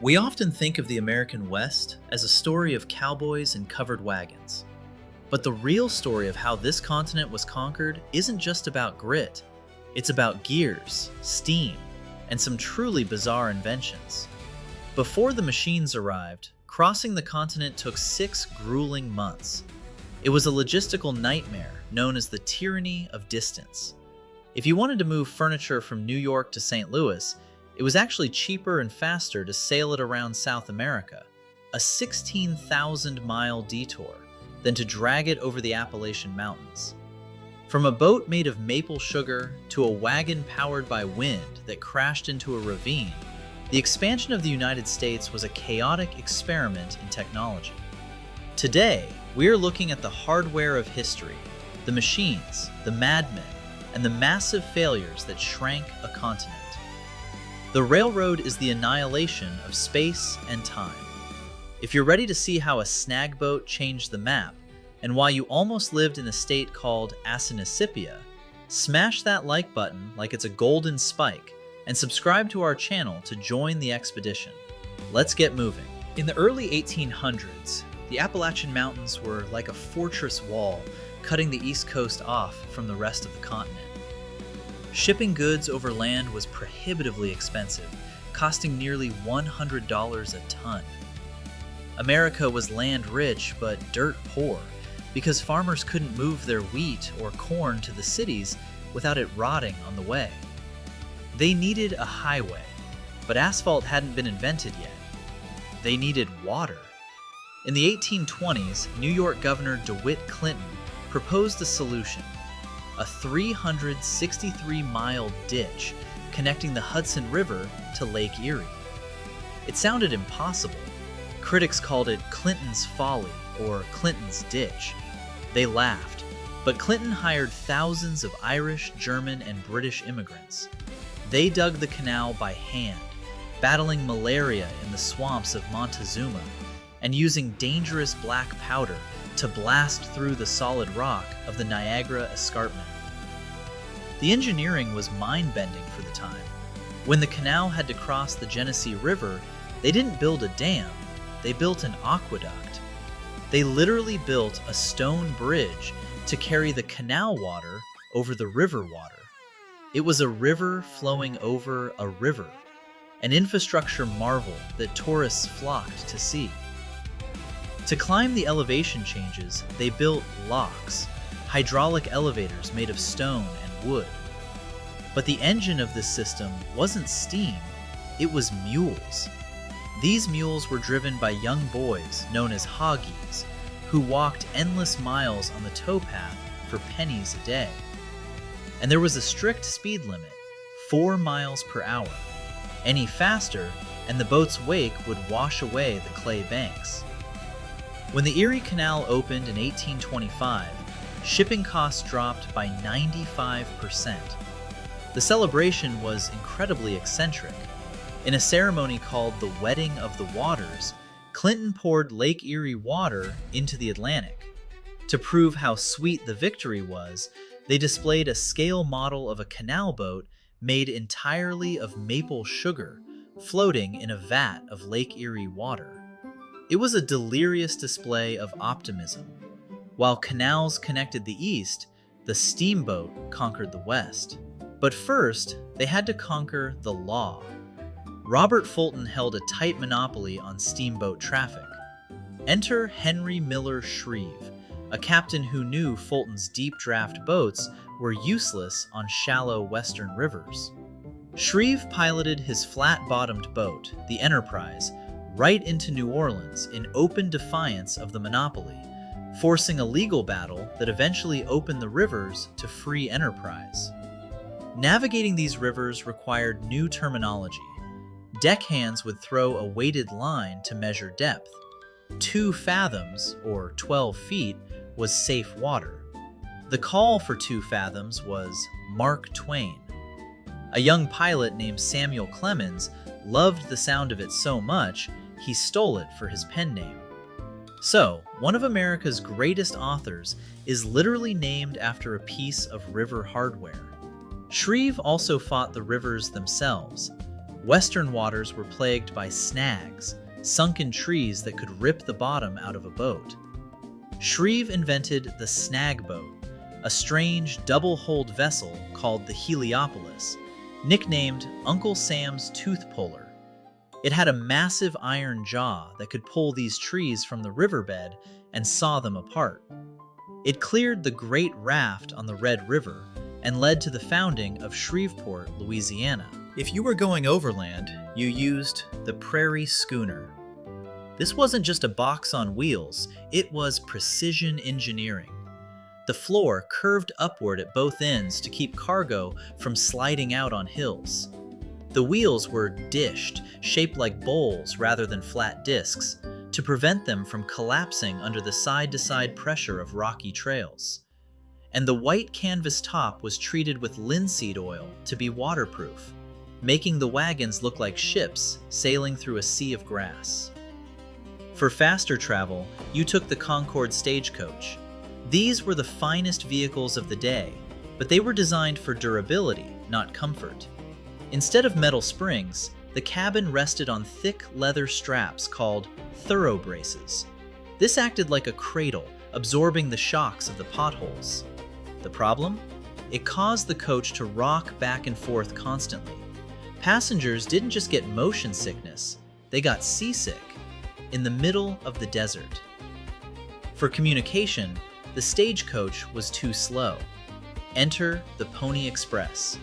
We often think of the American West as a story of cowboys and covered wagons. But the real story of how this continent was conquered isn't just about grit. It's about gears, steam, and some truly bizarre inventions. Before the machines arrived, crossing the continent took 6 grueling months. It was a logistical nightmare known as the tyranny of distance. If you wanted to move furniture from New York to St. Louis, it was actually cheaper and faster to sail it around South America, a 16,000-mile detour, than to drag it over the Appalachian Mountains. From a boat made of maple sugar to a wagon powered by wind that crashed into a ravine, the expansion of the United States was a chaotic experiment in technology. Today, we're looking at the hardware of history, the machines, the madmen, and the massive failures that shrank a continent. The railroad is the annihilation of space and time. If you're ready to see how a snag boat changed the map, and why you almost lived in a state called Asinasipia, smash that like button like it's a golden spike, and subscribe to our channel to join the expedition. Let's get moving. In the early 1800s, the Appalachian Mountains were like a fortress wall, cutting the East Coast off from the rest of the continent. Shipping goods over land was prohibitively expensive, costing nearly $100 a ton. America was land-rich but dirt-poor, because farmers couldn't move their wheat or corn to the cities without it rotting on the way. They needed a highway, but asphalt hadn't been invented yet. They needed water. In the 1820s, New York Governor DeWitt Clinton proposed a solution: a 363-mile ditch connecting the Hudson River to Lake Erie. It sounded impossible. Critics called it Clinton's Folly or Clinton's Ditch. They laughed, but Clinton hired thousands of Irish, German, and British immigrants. They dug the canal by hand, battling malaria in the swamps of Montezuma, and using dangerous black powder to blast through the solid rock of the Niagara Escarpment. The engineering was mind-bending for the time. When the canal had to cross the Genesee River, they didn't build a dam, they built an aqueduct. They literally built a stone bridge to carry the canal water over the river water. It was a river flowing over a river, an infrastructure marvel that tourists flocked to see. To climb the elevation changes, they built locks, hydraulic elevators made of stone and wood. But the engine of this system wasn't steam, it was mules. These mules were driven by young boys known as hoggies, who walked endless miles on the towpath for pennies a day. And there was a strict speed limit, 4 miles per hour. Any faster, and the boat's wake would wash away the clay banks. When the Erie Canal opened in 1825, shipping costs dropped by 95%. The celebration was incredibly eccentric. In a ceremony called the Wedding of the Waters, Clinton poured Lake Erie water into the Atlantic. To prove how sweet the victory was, they displayed a scale model of a canal boat made entirely of maple sugar, floating in a vat of Lake Erie water. It was a delirious display of optimism. While canals connected the East, the steamboat conquered the West. But first, they had to conquer the law. Robert Fulton held a tight monopoly on steamboat traffic. Enter Henry Miller Shreve, a captain who knew Fulton's deep draft boats were useless on shallow western rivers. Shreve piloted his flat-bottomed boat, the Enterprise, right into New Orleans in open defiance of the monopoly, forcing a legal battle that eventually opened the rivers to free enterprise. Navigating these rivers required new terminology. Deckhands would throw a weighted line to measure depth. 2 fathoms, or 12 feet, was safe water. The call for 2 fathoms was Mark Twain. A young pilot named Samuel Clemens loved the sound of it so much, he stole it for his pen name. So, one of America's greatest authors is literally named after a piece of river hardware. Shreve also fought the rivers themselves. Western waters were plagued by snags, sunken trees that could rip the bottom out of a boat. Shreve invented the snag boat, a strange double-hulled vessel called the Heliopolis, nicknamed Uncle Sam's Tooth Puller. It had a massive iron jaw that could pull these trees from the riverbed and saw them apart. It cleared the Great Raft on the Red River and led to the founding of Shreveport, Louisiana. If you were going overland, you used the Prairie Schooner. This wasn't just a box on wheels, it was precision engineering. The floor curved upward at both ends to keep cargo from sliding out on hills. The wheels were dished, shaped like bowls rather than flat discs, to prevent them from collapsing under the side-to-side pressure of rocky trails. And the white canvas top was treated with linseed oil to be waterproof, making the wagons look like ships sailing through a sea of grass. For faster travel, you took the Concord stagecoach. These were the finest vehicles of the day, but they were designed for durability, not comfort. Instead of metal springs, the cabin rested on thick leather straps called thorough braces. This acted like a cradle, absorbing the shocks of the potholes. The problem? It caused the coach to rock back and forth constantly. Passengers didn't just get motion sickness, they got seasick in the middle of the desert. For communication, the stagecoach was too slow. Enter the Pony Express.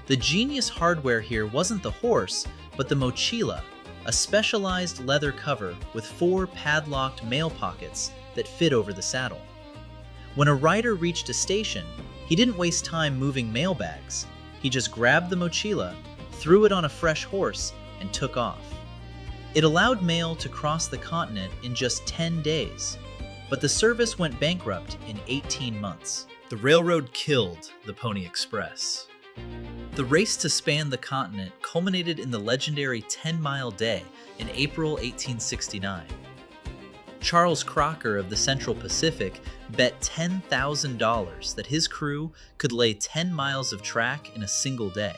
The genius hardware here wasn't the horse, but the mochila, a specialized leather cover with 4 padlocked mail pockets that fit over the saddle. When a rider reached a station, he didn't waste time moving mail bags. He just grabbed the mochila, threw it on a fresh horse, and took off. It allowed mail to cross the continent in just 10 days, but the service went bankrupt in 18 months. The railroad killed the Pony Express. The race to span the continent culminated in the legendary 10-mile day in April 1869. Charles Crocker of the Central Pacific bet $10,000 that his crew could lay 10 miles of track in a single day.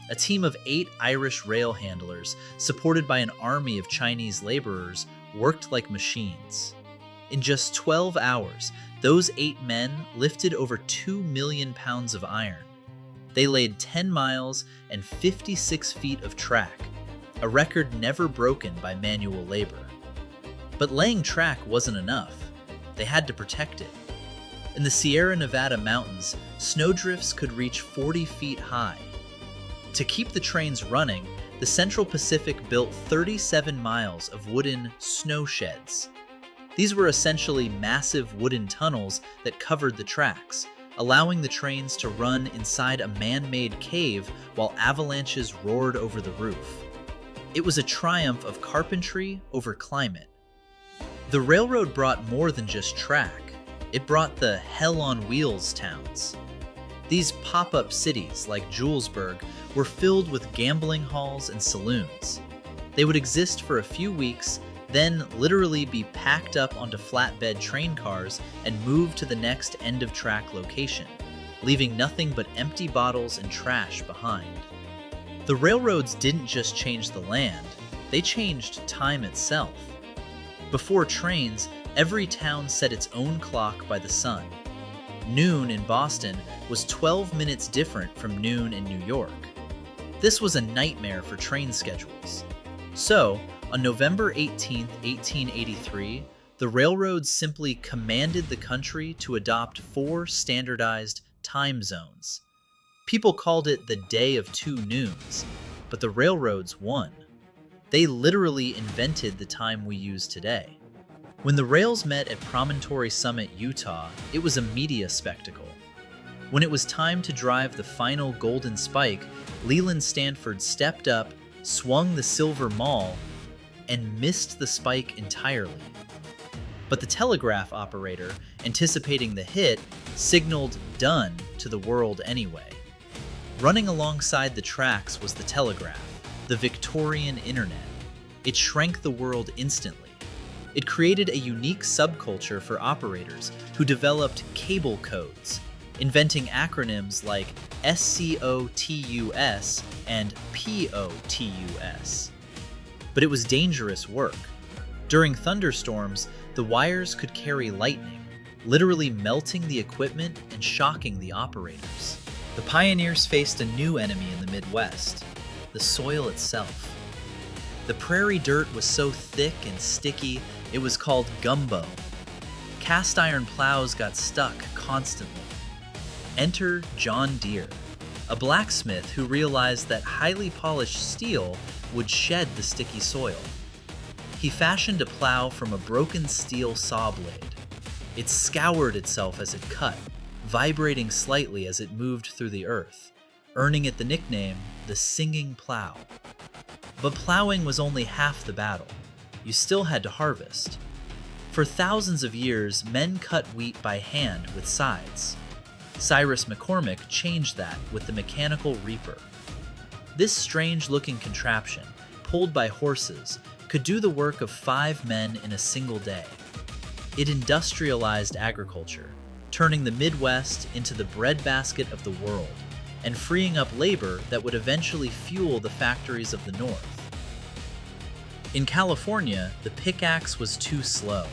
A team of 8 Irish rail handlers, supported by an army of Chinese laborers, worked like machines. In just 12 hours, those 8 men lifted over 2 million pounds of iron. They laid 10 miles and 56 feet of track, a record never broken by manual labor. But laying track wasn't enough. They had to protect it. In the Sierra Nevada mountains, snowdrifts could reach 40 feet high. To keep the trains running, the Central Pacific built 37 miles of wooden snow sheds. These were essentially massive wooden tunnels that covered the tracks, allowing the trains to run inside a man-made cave while avalanches roared over the roof. It was a triumph of carpentry over climate. The railroad brought more than just track. It brought the hell-on-wheels towns. These pop-up cities, like Julesburg, were filled with gambling halls and saloons. They would exist for a few weeks, then literally be packed up onto flatbed train cars and moved to the next end-of-track location, leaving nothing but empty bottles and trash behind. The railroads didn't just change the land, they changed time itself. Before trains, every town set its own clock by the sun. Noon in Boston was 12 minutes different from noon in New York. This was a nightmare for train schedules. So, on November 18, 1883, the railroads simply commanded the country to adopt 4 standardized time zones. People called it the Day of Two Noons, but the railroads won. They literally invented the time we use today. When the rails met at Promontory Summit, Utah, it was a media spectacle. When it was time to drive the final golden spike, Leland Stanford stepped up, swung the silver maul, and missed the spike entirely. But the telegraph operator, anticipating the hit, signaled "done" to the world anyway. Running alongside the tracks was the telegraph, the Victorian internet. It shrank the world instantly. It created a unique subculture for operators who developed cable codes. inventing acronyms like SCOTUS and POTUS. But it was dangerous work. During thunderstorms, the wires could carry lightning, literally melting the equipment and shocking the operators. The pioneers faced a new enemy in the Midwest, the soil itself. The prairie dirt was so thick and sticky, it was called gumbo. Cast iron plows got stuck constantly. Enter John Deere, a blacksmith who realized that highly polished steel would shed the sticky soil. He fashioned a plow from a broken steel saw blade. It scoured itself as it cut, vibrating slightly as it moved through the earth, earning it the nickname the singing plow. But plowing was only half the battle. You still had to harvest. For thousands of years, men cut wheat by hand with scythes. Cyrus McCormick changed that with the mechanical reaper. This strange-looking contraption, pulled by horses, could do the work of 5 men in a single day. It industrialized agriculture, turning the Midwest into the breadbasket of the world, and freeing up labor that would eventually fuel the factories of the North. In California, the pickaxe was too slow.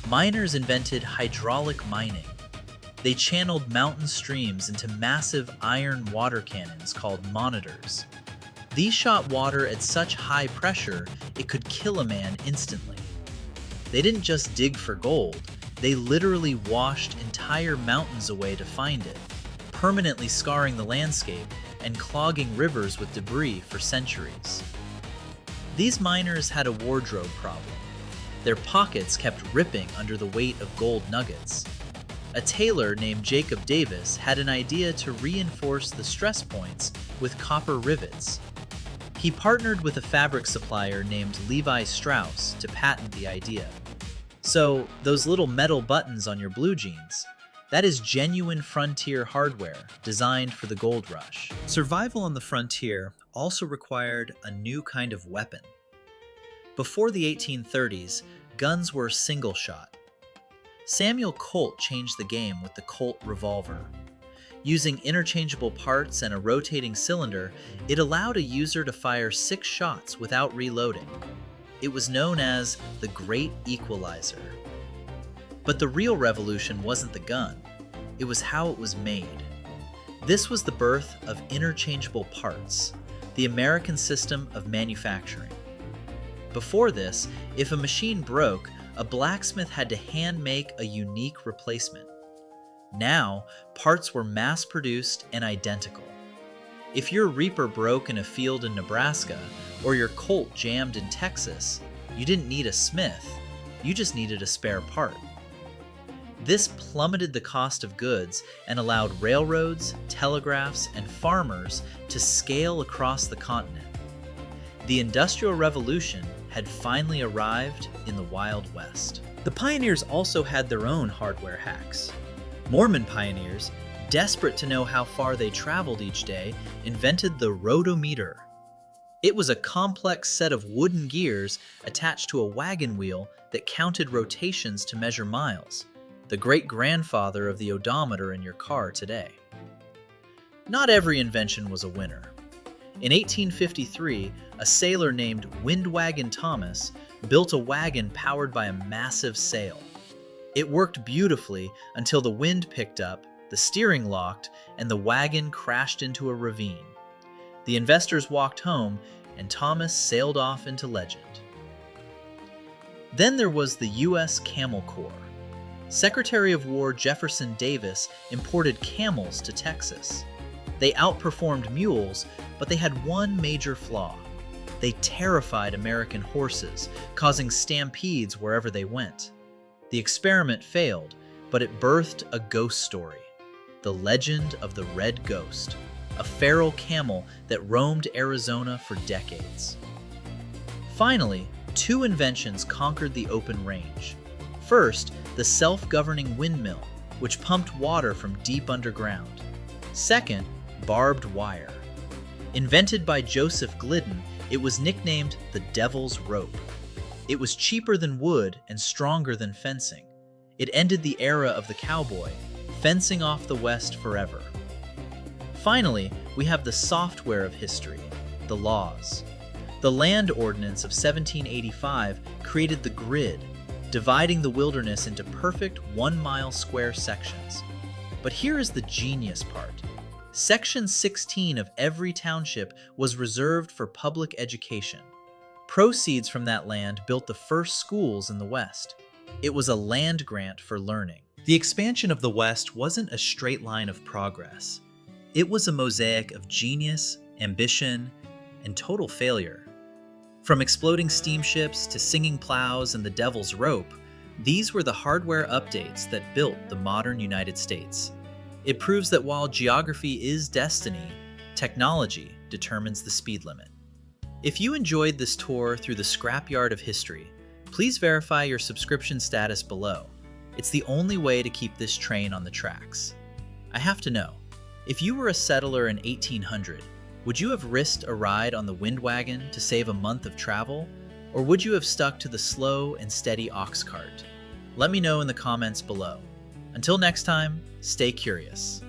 Miners invented hydraulic mining. They channeled mountain streams into massive iron water cannons called monitors. These shot water at such high pressure it could kill a man instantly. They didn't just dig for gold, they literally washed entire mountains away to find it, permanently scarring the landscape and clogging rivers with debris for centuries. These miners had a wardrobe problem. Their pockets kept ripping under the weight of gold nuggets. A tailor named Jacob Davis had an idea to reinforce the stress points with copper rivets. He partnered with a fabric supplier named Levi Strauss to patent the idea. So, those little metal buttons on your blue jeans, that is genuine frontier hardware designed for the gold rush. Survival on the frontier also required a new kind of weapon. Before the 1830s, guns were single shot. Samuel Colt changed the game with the Colt revolver. Using interchangeable parts and a rotating cylinder, it allowed a user to fire 6 shots without reloading. It was known as the Great Equalizer. But the real revolution wasn't the gun, it was how it was made. This was the birth of interchangeable parts, the American system of manufacturing. Before this, if a machine broke, a blacksmith had to hand make a unique replacement. Now, parts were mass-produced and identical. If your reaper broke in a field in Nebraska, or your Colt jammed in Texas, you didn't need a smith, you just needed a spare part. This plummeted the cost of goods and allowed railroads, telegraphs, and farmers to scale across the continent. The Industrial Revolution had finally arrived in the Wild West. The pioneers also had their own hardware hacks. Mormon pioneers, desperate to know how far they traveled each day, invented the rotometer. It was a complex set of wooden gears attached to a wagon wheel that counted rotations to measure miles, the great-grandfather of the odometer in your car today. Not every invention was a winner. In 1853, a sailor named Windwagon Thomas built a wagon powered by a massive sail. It worked beautifully until the wind picked up, the steering locked, and the wagon crashed into a ravine. The investors walked home, and Thomas sailed off into legend. Then there was the U.S. Camel Corps. Secretary of War Jefferson Davis imported camels to Texas. They outperformed mules, but they had one major flaw. They terrified American horses, causing stampedes wherever they went. The experiment failed, but it birthed a ghost story, the legend of the Red Ghost, a feral camel that roamed Arizona for decades. Finally, 2 inventions conquered the open range. First, the self-governing windmill, which pumped water from deep underground. Second, barbed wire. Invented by Joseph Glidden, it was nicknamed the Devil's Rope. It was cheaper than wood and stronger than fencing. It ended the era of the cowboy, fencing off the West forever. Finally, we have the software of history, the laws. The Land Ordinance of 1785 created the grid, dividing the wilderness into perfect 1-mile square sections. But here is the genius part. Section 16 of every township was reserved for public education. Proceeds from that land built the first schools in the West. It was a land grant for learning. The expansion of the West wasn't a straight line of progress. It was a mosaic of genius, ambition, and total failure. From exploding steamships to singing plows and the devil's rope, these were the hardware updates that built the modern United States. It proves that while geography is destiny, technology determines the speed limit. If you enjoyed this tour through the scrapyard of history, please verify your subscription status below. It's the only way to keep this train on the tracks. I have to know, if you were a settler in 1800, would you have risked a ride on the wind wagon to save a month of travel, or would you have stuck to the slow and steady ox cart? Let me know in the comments below. Until next time, stay curious.